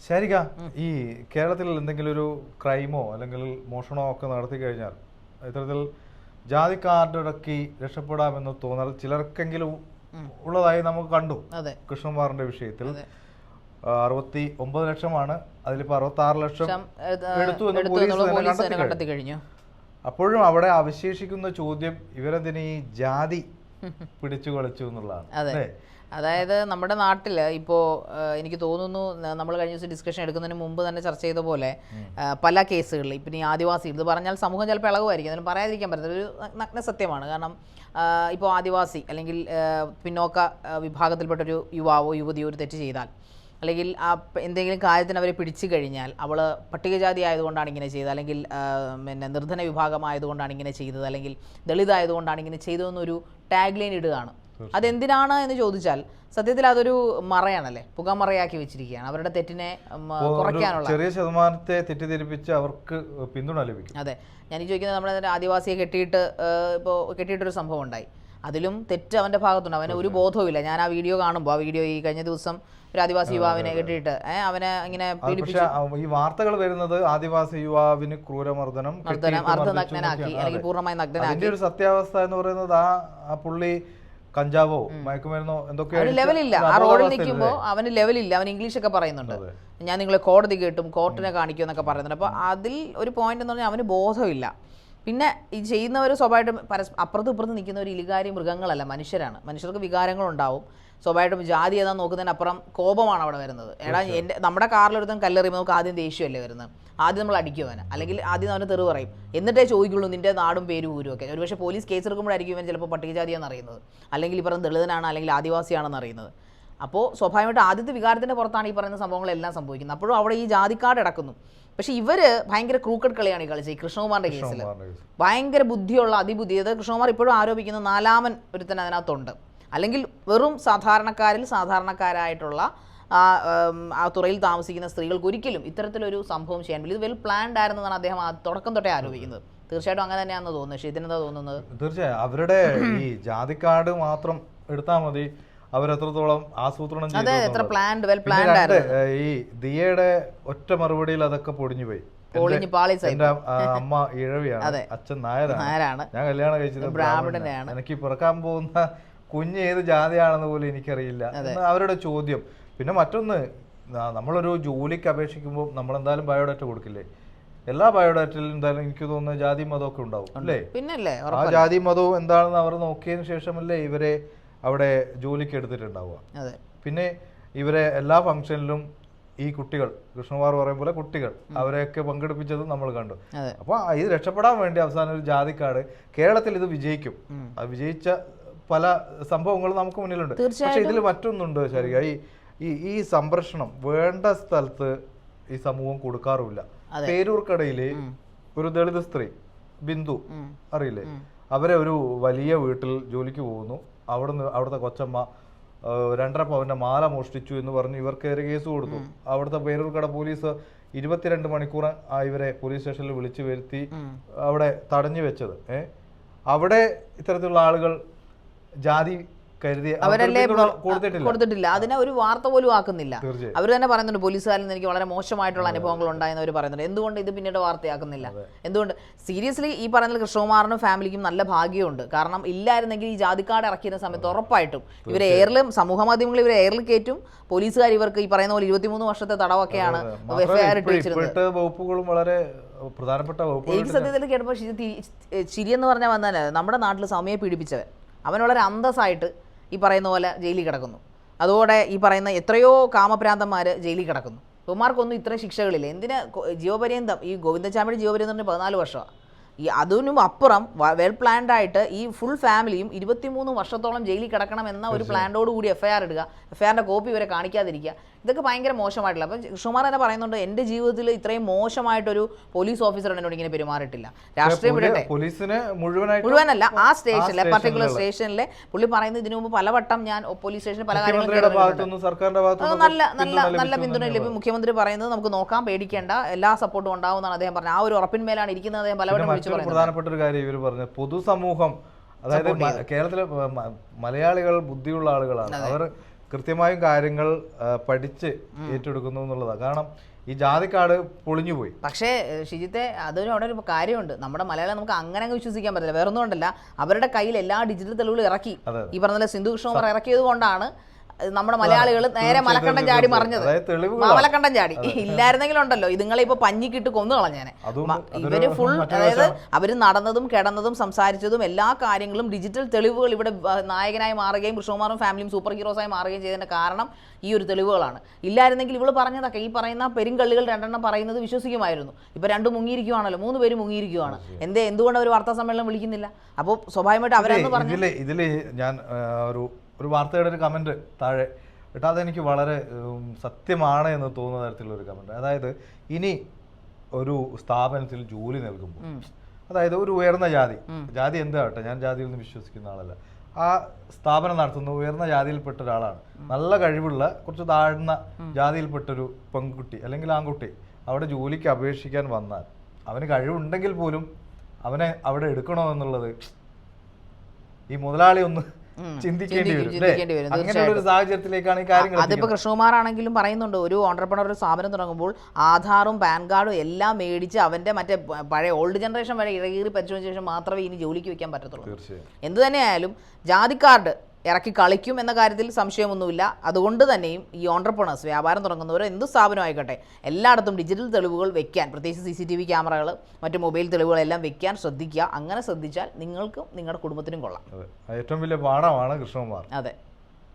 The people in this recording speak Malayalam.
ശരിക്ക ഈ കേരളത്തിൽ എന്തെങ്കിലും ഒരു ക്രൈമോ അല്ലെങ്കിൽ മോഷണമോ ഒക്കെ നടത്തി കഴിഞ്ഞാൽ ഇത്തരത്തിൽ ജാതി കാർഡിറക്കി രക്ഷപ്പെടാമെന്ന് തോന്നൽ ചിലർക്കെങ്കിലും ഉള്ളതായി നമുക്ക് കണ്ടു. കൃഷ്ണകുമാറിന്റെ വിഷയത്തിൽ 69 ലക്ഷമാണ്, അതിലിപ്പോ 66 ലക്ഷം എടുത്തു എന്ന് പോലീസ് കണ്ടെത്തി കഴിഞ്ഞു. അപ്പോഴും അവിടെ അവശേഷിക്കുന്ന ചോദ്യം ഇവരെന്തിനീ ജാതി പിടിച്ചു കളിച്ചു എന്നുള്ളതാണ്. അതായത് നമ്മുടെ നാട്ടിൽ ഇപ്പോൾ എനിക്ക് തോന്നുന്നു നമ്മൾ കഴിഞ്ഞ ദിവസം ഡിസ്കഷൻ എടുക്കുന്നതിന് മുമ്പ് തന്നെ ചർച്ച ചെയ്ത പോലെ പല കേസുകളിൽ ഇപ്പം ഈ ആദിവാസി ഇത് പറഞ്ഞാൽ സമൂഹം ചിലപ്പോൾ ഇളകുമായിരിക്കും, അതിന് പറയാതിരിക്കാൻ പറ്റുന്നത് ഒരു നഗ്ന സത്യമാണ്. കാരണം ഇപ്പോൾ ആദിവാസി അല്ലെങ്കിൽ പിന്നോക്ക വിഭാഗത്തിൽപ്പെട്ടൊരു യുവാവോ യുവതിയോ ഒരു തെറ്റ് ചെയ്താൽ അല്ലെങ്കിൽ എന്തെങ്കിലും കാര്യത്തിന് അവരെ പിടിച്ചു കഴിഞ്ഞാൽ അവൾ പട്ടികജാതി ആയതുകൊണ്ടാണ് ഇങ്ങനെ ചെയ്തത്, അല്ലെങ്കിൽ പിന്നെ നിർധന വിഭാഗമായതുകൊണ്ടാണ് ഇങ്ങനെ ചെയ്തത്, അല്ലെങ്കിൽ ദളിത് ആയതുകൊണ്ടാണ് ഇങ്ങനെ ചെയ്തതെന്നൊരു ടാഗ് ലൈൻ ഇടുകയാണ്. അതെന്തിനാണ് എന്ന് ചോദിച്ചാൽ സത്യത്തിൽ അതൊരു മറയാണല്ലേ, പുകമറയാക്കി വെച്ചിരിക്കുകയാണ് അവരുടെ തെറ്റിനെ കുറയ്ക്കാനുള്ള. ചെറിയ ശതമാനത്തെ തെറ്റിദ്ധരിപ്പിച്ച് അവർക്ക് പിന്തുണ ലഭിക്കും. അതെ, ഞാൻ ചോദിക്കുന്നത് നമ്മുടെ ആദിവാസിയെ കെട്ടിയിട്ടൊരു സംഭവം ഉണ്ടായി, അതിലും തെറ്റ് അവൻ്റെ ഭാഗത്തുണ്ട്. അവന് ഒരു ബോധവുമില്ല. ഞാൻ ആ വീഡിയോ കാണുമ്പോൾ, ആ വീഡിയോ ഈ കഴിഞ്ഞ ദിവസം ഒരു ആദിവാസി യുവാവിനെ കെട്ടിയിട്ട് അവനെ ഇങ്ങനെ ഈ വാർത്തകൾ വരുന്നത് ആദിവാസി യുവാവിന് ക്രൂരമർദ്ദനം, അർദ്ധനഗ്നനാക്കി അല്ലെങ്കിൽ പൂർണ്ണമായി നഗ്നനാക്കി. ഒരു സത്യാവസ്ഥ എന്ന് പറയുന്നത് ആ പുള്ളി കഞ്ചാവോ മയക്കുമരുന്നോ എന്തൊക്കെയോ ലെവലില്ല. ആ റോഡിൽ നിൽക്കുമ്പോൾ അവന് ലെവലില്ല. അവൻ ഇംഗ്ലീഷൊക്കെ പറയുന്നുണ്ട്, ഞാൻ നിങ്ങളെ കോടതി കേട്ടും കോർട്ടിനെ കാണിക്കും എന്നൊക്കെ പറയുന്നുണ്ട്. അപ്പോൾ അതിൽ ഒരു പോയിന്റ് എന്ന് പറഞ്ഞാൽ അവന് ബോധമില്ല. പിന്നെ ഈ ചെയ്യുന്നവർ സ്വാഭാവികമായിട്ടും അപ്പുറത്തും ഇപ്പുറത്ത് നിൽക്കുന്നവർ ഇലികാരി മൃഗങ്ങളല്ല, മനുഷ്യരാണ്. മനുഷ്യർക്ക് വികാരങ്ങളുണ്ടാവും. സ്വാഭാവികമായിട്ടും ജാതി ഏതാ നോക്കുന്നതിനപ്പുറം കോപമാണ് അവിടെ വരുന്നത്. നമ്മുടെ കാറിലെടുത്തും കല്ലെറിയുമ്പോൾ നമുക്ക് ആദ്യം ദേഷ്യമല്ലേ വരുന്നത്, ആദ്യം നമ്മൾ അടിക്കുവാന്, അല്ലെങ്കിൽ ആദ്യം അവന് തെറി പറയും, എന്നിട്ടേ ചോദിക്കുള്ളൂ നിന്റെ നാടും പേരും ഊരും ഒക്കെ. ഒരുപക്ഷെ പോലീസ് കേസ് എടുക്കുമ്പോഴായിരിക്കും ഇവൻ ചിലപ്പോൾ പട്ടികജാതിയാണെന്ന് അറിയുന്നത്, അല്ലെങ്കിൽ ഈ പറയുന്ന ദളിതനാണ് അല്ലെങ്കിൽ ആദിവാസിയാണെന്ന് അറിയുന്നത്. അപ്പോൾ സ്വാഭാവികമായിട്ട് ആദ്യത്തെ വികാരത്തിൻ്റെ പുറത്താണ് ഈ പറയുന്ന സംഭവങ്ങളെല്ലാം സംഭവിക്കുന്നത്. അപ്പോഴും അവിടെ ഈ ജാതിക്കാട് ഇടക്കുന്നു. പക്ഷേ ഇവർ ഭയങ്കര ക്രൂക്കഡ് കളിയാണ് ഈ കളിച്ചത്. ഈ കൃഷ്ണകുമാറിൻ്റെ കേസിൽ ഭയങ്കര ബുദ്ധിയുള്ള അതിബുദ്ധി. അത് കൃഷ്ണകുമാർ ഇപ്പോഴും ആരോപിക്കുന്ന നാലാമൻ ഒരുത്തൻ അതിനകത്തുണ്ട്. അല്ലെങ്കിൽ വെറും സാധാരണക്കാരിൽ സാധാരണക്കാരായിട്ടുള്ള ആ തുറയിൽ താമസിക്കുന്ന സ്ത്രീകൾക്ക് ഒരിക്കലും ഇത്തരത്തിലൊരു സംഭവം ചെയ്യാൻ പറ്റില്ല. ഇത് വെൽ പ്ലാൻഡ് ആയിരുന്നതാണ് അദ്ദേഹം തുടക്കം തൊട്ടേ ആരോപിക്കുന്നത്. തീർച്ചയായിട്ടും അങ്ങനെ തന്നെയാണെന്ന് തോന്നുന്നത്. പക്ഷേ ഇതിനെന്താ തോന്നുന്നത്? തീർച്ചയായും അവരുടെ ഈ ജാതിക്കാട് മാത്രം എടുത്താൽ മതി, അവരെത്രത്തോളം ആസൂത്രണം ചെയ്തു. ഈ ദിയയുടെ ഒറ്റ മറുപടിയിൽ അതൊക്കെ പൊടിഞ്ഞു പോയി. എന്റെ അമ്മ ഇഴവിയാണ്, അച്ഛൻ നായരാണ്, ഞാൻ കല്യാണം കഴിച്ചത് ബ്രാഹ്മണനാണ്, എനിക്ക് പിറക്കാൻ പോകുന്ന കുഞ്ഞ് ഏത് ജാതിയാണെന്ന് പോലും എനിക്കറിയില്ല എന്ന് അവരുടെ ചോദ്യം. പിന്നെ മറ്റൊന്ന്, നമ്മളൊരു ജോലിക്ക് അപേക്ഷിക്കുമ്പോൾ നമ്മളെന്തായാലും ബയോഡാറ്റ കൊടുക്കില്ലേ? എല്ലാ ബയോഡാറ്റയിലും എന്തായാലും എനിക്ക് തോന്നുന്നത് ജാതി മതമൊക്കെ ഉണ്ടാവും അല്ലേ? പിന്നല്ലേ ആ ജാതി മതവും എന്താണെന്ന് അവർ നോക്കിയതിന് ശേഷമല്ലേ ഇവരെ അവിടെ ജോലിക്ക് എടുത്തിട്ടുണ്ടാവുക. പിന്നെ ഇവരെ എല്ലാ ഫംഗ്ഷനിലും ഈ കുട്ടികൾ, കൃഷ്ണകുമാർ പറയും പോലെ കുട്ടികൾ, അവരെയൊക്കെ പങ്കെടുപ്പിച്ചതും നമ്മൾ കണ്ടു. അപ്പോൾ ഇത് രക്ഷപ്പെടാൻ വേണ്ടി അവസാനം ഒരു ജാതിക്കാട് കേരളത്തിൽ ഇത് വിജയിക്കും. അത് വിജയിച്ച പല സംഭവങ്ങളും നമുക്ക് മുന്നിലുണ്ട്. പക്ഷെ ഇതിൽ മറ്റൊന്നുണ്ട് ശരിക, ഈ സംരക്ഷണം വേണ്ട സ്ഥലത്ത് ഈ സമൂഹം കൊടുക്കാറുമില്ല. പേരൂർക്കടയില് ഒരു ദളിത് സ്ത്രീ ബിന്ദു, അറിയില്ലേ? അവരെ ഒരു വലിയ വീട്ടിൽ ജോലിക്ക് പോകുന്നു. അവിടുത്തെ കൊച്ചമ്മ 2.5 പവന്റെ മാല മോഷ്ടിച്ചു എന്ന് പറഞ്ഞ് ഇവർക്കെതിരെ കേസ് കൊടുത്തു. അവിടുത്തെ പേരൂർക്കട പോലീസ് 22 മണിക്കൂർ ഇവരെ പോലീസ് സ്റ്റേഷനിൽ വിളിച്ചു വരുത്തി അവിടെ തടഞ്ഞു വെച്ചത്. അവിടെ ഇത്തരത്തിലുള്ള ആളുകൾ ജാതി കൊടുത്തിട്ടില്ല, അതിനെ ഒരു വാർത്ത പോലും ആക്കുന്നില്ല. അവർ തന്നെ പറയുന്നുണ്ട്, പോലീസുകാരിൽ നിന്ന് എനിക്ക് വളരെ മോശമായിട്ടുള്ള അനുഭവങ്ങൾ ഉണ്ടായെന്ന് അവർ പറയുന്നുണ്ട്. എന്തുകൊണ്ട് ഇത് പിന്നീട് വാർത്തയാക്കുന്നില്ല? എന്തുകൊണ്ട്? സീരിയസ്ലി ഈ പറയുന്നത് കൃഷ്ണകുമാറിനും ഫാമിലിക്കും നല്ല ഭാഗ്യമുണ്ട്. കാരണം ഇല്ലായിരുന്നെങ്കിൽ ഈ ജാതിക്കാട് ഇറക്കിയ സമയത്ത് ഉറപ്പായിട്ടും ഇവരെ എയറിലും സമൂഹ മാധ്യമങ്ങളിൽ ഇവരെ എയറിൽ കയറ്റും. പോലീസുകാർ ഇവർക്ക് ഈ പറയുന്ന പോലെ 23 വർഷത്തെ തടവൊക്കെയാണ് എഫ്ഐആർ ഇട്ട് വെച്ചിരുന്നത്. എനിക്ക് സത്യത്തിൽ കേട്ടപ്പോൾ ചിരിയെന്ന് പറഞ്ഞാൽ വന്നാൽ നമ്മുടെ നാട്ടിൽ സമയെ പീഡിപ്പിച്ചവൻ അവൻ വളരെ അന്തസ്സായിട്ട് ഈ പറയുന്ന പോലെ ജയിലിൽ കിടക്കുന്നു. അതോടെ ഈ പറയുന്ന എത്രയോ കാമപ്രാന്തന്മാർ ജയിലിൽ കിടക്കുന്നു. ഇവന്മാർക്കൊന്നും ഇത്രയും ശിക്ഷകളില്ല. എന്തിന് ജീവപര്യന്തം? ഈ ഗോവിന്ദചാമിയുടെ ജീവപര്യന്തം 14 വർഷമാണ്. ഈ അതിനും അപ്പുറം വെൽ പ്ലാൻഡ് ആയിട്ട് ഈ ഫുൾ ഫാമിലിയും 23 വർഷത്തോളം ജയിലിൽ കിടക്കണം എന്ന ഒരു പ്ലാനോട് കൂടി എഫ്ഐആർ ഇടുക, എഫ്ഐആറിന്റെ കോപ്പി ഇവരെ കാണിക്കാതിരിക്കുക, ഇതൊക്കെ ഭയങ്കര മോശമായിട്ടില്ല. അപ്പം കൃഷ്ണകുമാർ തന്നെ പറയുന്നുണ്ട്, എൻ്റെ ജീവിതത്തിൽ ഇത്രയും മോശമായിട്ടൊരു പോലീസ് ഓഫീസർ എന്നോട് ഇങ്ങനെ പെരുമാറിയിട്ടില്ല. രാഷ്ട്രീയം വിടട്ടെ, മുഴുവനല്ല, ആ സ്റ്റേഷനിലെ പർട്ടിക്കുലർ സ്റ്റേഷനിലെ പുള്ളി പറയുന്നത് ഇതിനു മുമ്പ് പലവട്ടം ഞാൻ പോലീസ് സ്റ്റേഷനിൽ പല കാര്യങ്ങളും നല്ല പിന്തുണ ലഭിക്കും. മുഖ്യമന്ത്രി പറയുന്നത് നമുക്ക് നോക്കാം, പേടിക്കേണ്ട, എല്ലാ സപ്പോർട്ടും ഉണ്ടാവുമെന്നാണ് അദ്ദേഹം പറഞ്ഞത്. ആ ഒരു ഉറപ്പിന്മേലാണ് ഇരിക്കുന്നത്. അദ്ദേഹം പലവട്ടം വിളിച്ചു പറയുന്നത്. പ്രധാനപ്പെട്ട ഒരു കാര്യം ഇവർ പറഞ്ഞത്, പൊതുസമൂഹം, അതായത് കേരളത്തിലെ മലയാളികൾ ബുദ്ധിയുള്ള ആളുകളാണ്. അവർ കൃത്യമായും കാര്യങ്ങൾ പഠിച്ച് ഏറ്റെടുക്കുന്നു എന്നുള്ളതാണ്. കാരണം ഈ ജാതി കാർഡ് പൊളിഞ്ഞുപോയി. പക്ഷേ ഷിജിത്തെ അതൊരു അവിടെ ഒരു കാര്യമുണ്ട്, നമ്മുടെ മലയാളം നമുക്ക് അങ്ങനെ അങ്ങ് വിശ്വസിക്കാൻ പറ്റില്ല. വേറെ ഒന്നും കൊണ്ടല്ല, അവരുടെ കയ്യിൽ എല്ലാ ഡിജിറ്റൽ തെളിവുകളും ഇറക്കി. ഈ പറഞ്ഞ സിന്ധു കൃഷ്ണകുമാർ ഇറക്കിയത് കൊണ്ടാണ് നമ്മുടെ മലയാളികൾ നേരെ മലക്കണ്ടം ചാടി മറിഞ്ഞത്. മലക്കണ്ടം ചാടി ഇല്ലായിരുന്നെങ്കിലുണ്ടല്ലോ ഇതുങ്ങളെ ഇപ്പൊ പഞ്ഞിക്കിട്ട് കൊന്നു കളഞ്ഞേനെ. ഇവര് ഫുൾ, അതായത് അവര് നടന്നതും കിടന്നതും സംസാരിച്ചതും എല്ലാ കാര്യങ്ങളും ഡിജിറ്റൽ തെളിവുകൾ ഇവിടെ നായകനായി മാറുകയും കൃഷ്ണകുമാറും ഫാമിലിയും സൂപ്പർ ഹീറോസായി മാറുകയും ചെയ്തതിന്റെ കാരണം ഈ ഒരു തെളിവുകളാണ്. ഇല്ലായിരുന്നെങ്കിൽ ഇവള് പറഞ്ഞതൊക്കെ, ഈ പറയുന്ന പെരുങ്കള്ളികൾ 2 എണ്ണം പറയുന്നത് വിശ്വസിക്കുമായിരുന്നു. ഇപ്പൊ 2 മുങ്ങിയിരിക്കുവാണല്ലോ, 3 പേര് മുങ്ങിയിരിക്കുവാണ്. എന്തുകൊണ്ട് അവർ വാർത്താ സമ്മേളനം വിളിക്കുന്നില്ല? അപ്പോൾ സ്വാഭാവികമായിട്ട് അവരെന്ന് പറഞ്ഞു. ഇതില് ഞാൻ ഒരു വാർത്തയുടെ ഒരു കമന്റ് താഴെ കേട്ടോ, അതെനിക്ക് വളരെ സത്യമാണ് എന്ന് തോന്നുന്ന തരത്തിലുള്ള ഒരു കമന്റ്. അതായത് ഇനി ഒരു സ്ഥാപനത്തിൽ ജോലി നൽകുമ്പോൾ, അതായത് ഒരു ഉയർന്ന ജാതി എന്താവട്ടെ, ഞാൻ ജാതിയിൽ നിന്ന് വിശ്വസിക്കുന്ന ആളല്ല, ആ സ്ഥാപനം നടത്തുന്ന ഉയർന്ന ജാതിയിൽപ്പെട്ട ഒരാളാണ്, നല്ല കഴിവുള്ള കുറച്ച് താഴ്ന്ന ജാതിയിൽപ്പെട്ടൊരു പെൺകുട്ടി അല്ലെങ്കിൽ ആൺകുട്ടി അവിടെ ജോലിക്ക് അപേക്ഷിക്കാൻ വന്നാൽ അവന് കഴിവുണ്ടെങ്കിൽ പോലും അവനെ അവിടെ എടുക്കണോ എന്നുള്ളത് ഈ മുതലാളി ഒന്ന് ചിന്തിക്കേണ്ടി വരും. അങ്ങനെയുള്ള ഒരു സാഹചര്യത്തിലേക്കാണ് ഈ കാര്യങ്ങൾ. അതിപ്പോ കൃഷ്ണകുമാർ ആണെങ്കിലും പറയുന്നുണ്ട്, ഒരു ഓണ്ടർപ്രണർ ഒരു സ്ഥാപനം തുടങ്ങുമ്പോൾ ആധാറും പാൻ കാർഡും എല്ലാം മേടിച്ച് അവന്റെ മറ്റേ പഴയ ഓൾഡ് ജനറേഷൻ വരെ ഇറങ്ങി പരിശോധിച്ച ശേഷം മാത്രമേ ഇനി ജോലിക്ക് വെക്കാൻ പറ്റത്തുള്ളൂ. എന്തു തന്നെയായാലും ജാതി കാർഡ് ഇറക്കി കളിക്കും എന്ന കാര്യത്തിൽ സംശയമൊന്നുമില്ല. അതുകൊണ്ട് തന്നെയും ഈ ഓണ്ടർപ്രണേഴ്സ്, വ്യാപാരം തുടങ്ങുന്നവരോ എന്ത് സ്ഥാപനം ആയിക്കോട്ടെ, എല്ലായിടത്തും ഡിജിറ്റൽ തെളിവുകൾ വെക്കാൻ, പ്രത്യേകിച്ച് CCTV ക്യാമറകൾ, മറ്റു മൊബൈൽ തെളിവുകളെല്ലാം വെക്കാൻ ശ്രദ്ധിക്കുക. അങ്ങനെ ശ്രദ്ധിച്ചാൽ നിങ്ങൾക്കും നിങ്ങളുടെ കുടുംബത്തിനും കൊള്ളാം. ഏറ്റവും വലിയ പാഠമാണ് കൃഷ്ണകുമാർ. അതെ.